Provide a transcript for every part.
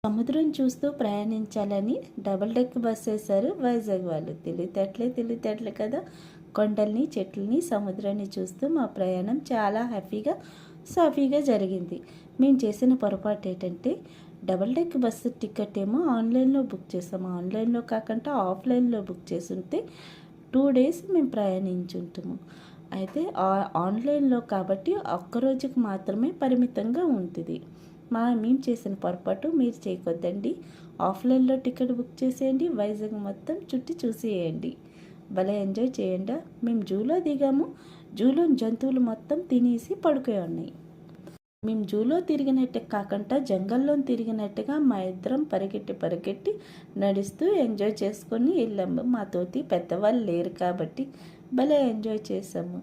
సముద్రం చూస్తూ ప్రయాణించాలని double deck bus వేశారు వైజాగ్ వాళ్ళు. తెలివితేటలే కదా. కొండల్ని, చెట్లని, సముద్రాన్ని చూస్తూ మా ప్రయాణం చాలా హ్యాపీగా, సాఫీగా జరిగింది. మేము చేసిన పొరపాటు ఏంటంటే డబుల్ డెక్ బస్సు టికెట్ ఏమో ఆన్లైన్లో బుక్ చేసాము. ఆన్లైన్లో కాకుండా ఆఫ్లైన్లో బుక్ చేసుంటే 2 డేస్ మేము ప్రయాణించుంటాము. అయితే ఆన్లైన్లో కాబట్టి ఒక్కరోజుకి మాత్రమే పరిమితంగా ఉంటుంది. మేము చేసిన పొరపాటు మీరు చేయకొద్దండి. ఆఫ్లైన్లో టికెట్ బుక్ చేసేయండి, వైజాగ్ మొత్తం చుట్టి చూసేయండి, భలే ఎంజాయ్ చేయండి. మేము జూలో దిగాము. జూలో జంతువులు మొత్తం తినేసి పడుకొని ఉన్నాయి. మేము జూలో తిరిగినట్టు కాకుండా జంగల్లో తిరిగినట్టుగా మా ఇద్దరం పరిగెట్టి నడుస్తూ ఎంజాయ్ చేసుకొని వెళ్ళాము. మా తోటి పెద్దవాళ్ళు లేరు కాబట్టి భలే ఎంజాయ్ చేసాము.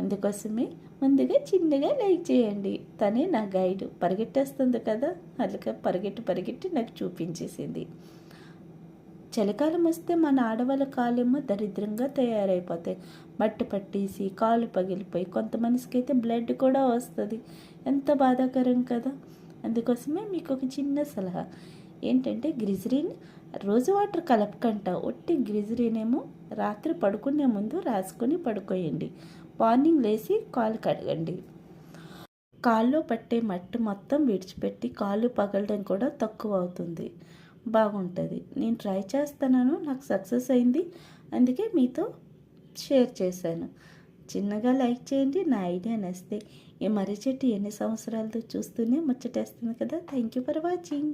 అందుకోసమే ముందుగా చిన్నగా లైక్ చేయండి. తనే నా గైడ్, పరిగెట్టేస్తుంది కదా, అలాగే పరిగెట్టి నాకు చూపించేసింది. చలికాలం వస్తే మన ఆడవాళ్ళ కాళ్ళేమో దరిద్రంగా తయారైపోతాయి. మట్టి పట్టేసి కాళ్ళు పగిలిపోయి కొంతమందికి అయితే బ్లడ్ కూడా వస్తుంది. ఎంత బాధాకరం కదా. అందుకోసమే మీకు ఒక చిన్న సలహా ఏంటంటే గ్లిజరిన్ రోజు వాటర్ కలపకంట, ఒట్టి గ్లిజరిన్ ఏమో రాత్రి పడుకునే ముందు రాసుకొని పడుకోయండి. మార్నింగ్ లేచి కాళ్ళు కడగండి. కాళ్ళు పట్టే మట్టి మొత్తం విడిచిపెట్టి కాళ్ళు పగలడం కూడా తక్కువ అవుతుంది, బాగుంటుంది. నేను ట్రై చేస్తున్నాను, నాకు సక్సెస్ అయింది, అందుకే మీతో షేర్ చేశాను. చిన్నగా లైక్ చేయండి. నా ఐడియా నచ్చితే ఈ మర్రి చెట్టు ఎన్ని సంవత్సరాలతో చూస్తూనే ముచ్చటేస్తుంది కదా. Thank you for watching.